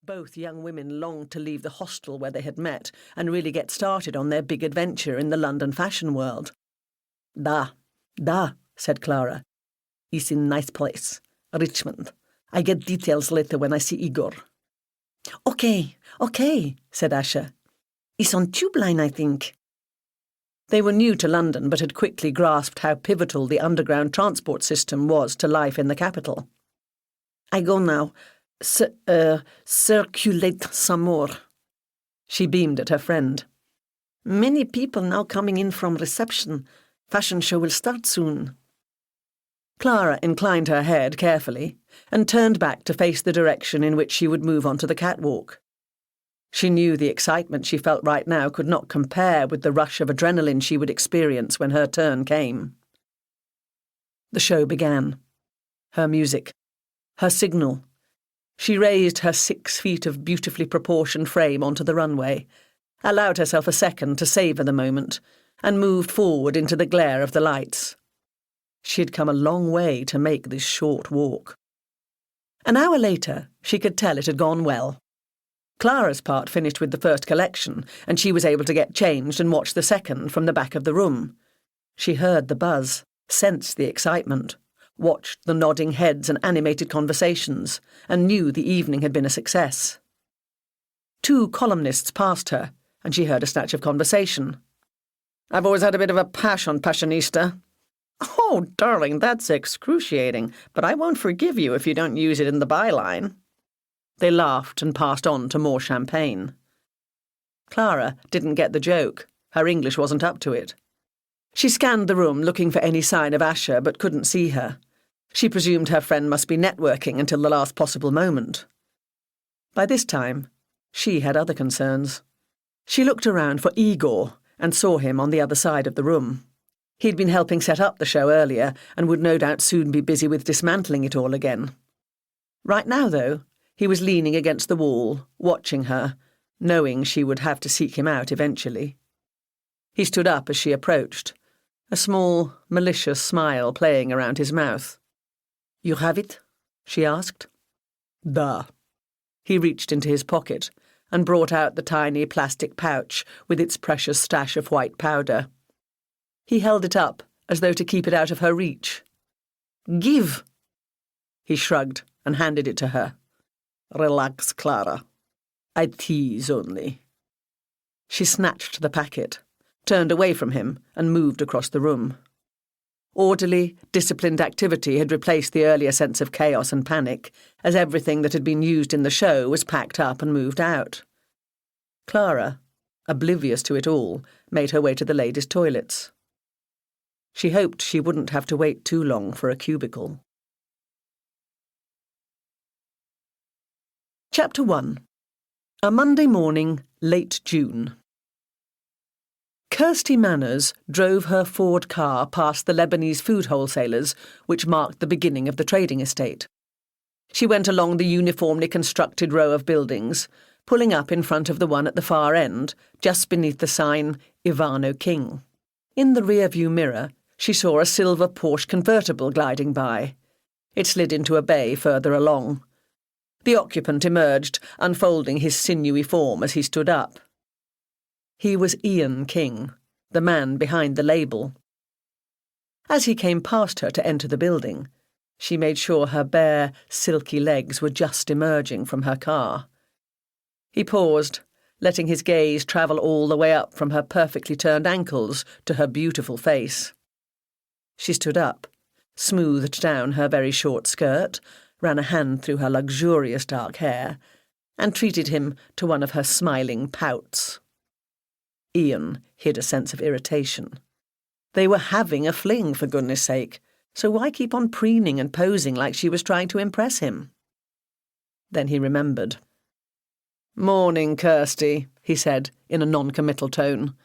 Both young women longed to leave the hostel where they had met and really get started on their big adventure in the London fashion world. Da, said Clara. It's in nice place. Richmond. I get details later when I see Igor. Okay, said Asher. It's on Tube Line, I think. They were new to London but had quickly grasped how pivotal the underground transport system was to life in the capital. I go now. Circulate some more. She beamed at her friend. Many people now coming in from reception. Fashion show will start soon. Clara inclined her head carefully and turned back to face the direction in which she would move onto the catwalk. She knew the excitement she felt right now could not compare with the rush of adrenaline she would experience when her turn came. The show began. Her music. Her signal. She raised her 6 feet of beautifully proportioned frame onto the runway, allowed herself a second to savour the moment, and moved forward into the glare of the lights. She had come a long way to make this short walk. An hour later, she could tell it had gone well. Clara's part finished with the first collection, and she was able to get changed and watch the second from the back of the room. She heard the buzz, sensed the excitement, watched the nodding heads and animated conversations, and knew the evening had been a success. 2 columnists passed her, and she heard a snatch of conversation. I've always had a bit of a pash on Passionista. Oh, darling, that's excruciating, but I won't forgive you if you don't use it in the byline. They laughed and passed on to more champagne. Clara didn't get the joke. Her English wasn't up to it. She scanned the room looking for any sign of Asher but couldn't see her. She presumed her friend must be networking until the last possible moment. By this time, she had other concerns. She looked around for Igor and saw him on the other side of the room. He'd been helping set up the show earlier and would no doubt soon be busy with dismantling it all again. Right now, though, he was leaning against the wall, watching her, knowing she would have to seek him out eventually. He stood up as she approached, a small, malicious smile playing around his mouth. You have it? She asked. Duh. He reached into his pocket and brought out the tiny plastic pouch with its precious stash of white powder. He held it up as though to keep it out of her reach. Give! He shrugged and handed it to her. Relax, Clara. I tease only. She snatched the packet, turned away from him, and moved across the room. Orderly, disciplined activity had replaced the earlier sense of chaos and panic, as everything that had been used in the show was packed up and moved out. Clara, oblivious to it all, made her way to the ladies' toilets. She hoped she wouldn't have to wait too long for a cubicle. Chapter 1. A Monday morning, late June. Kirsty Manners drove her Ford car past the Lebanese food wholesalers, which marked the beginning of the trading estate. She went along the uniformly constructed row of buildings, pulling up in front of the one at the far end, just beneath the sign, Ivano King. In the rear-view mirror, she saw a silver Porsche convertible gliding by. It slid into a bay further along. The occupant emerged, unfolding his sinewy form as he stood up. He was Ian King, the man behind the label. As he came past her to enter the building, she made sure her bare, silky legs were just emerging from her car. He paused, letting his gaze travel all the way up from her perfectly turned ankles to her beautiful face. She stood up, smoothed down her very short skirt, ran a hand through her luxurious dark hair, and treated him to one of her smiling pouts. Ian hid a sense of irritation. They were having a fling, for goodness sake, so why keep on preening and posing like she was trying to impress him? Then he remembered. "Morning, Kirsty," he said, in a non-committal tone.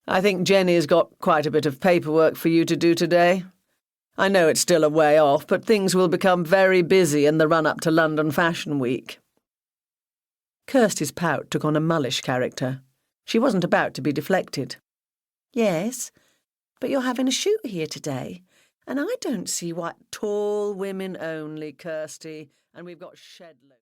"I think Jenny's got quite a bit of paperwork for you to do today. I know it's still a way off, but things will become very busy in the run-up to London Fashion Week." Kirsty's pout took on a mullish character. She wasn't about to be deflected. "Yes, but you're having a shoot here today, and I don't see why—" "Tall women only, Kirsty, and we've got shed loads."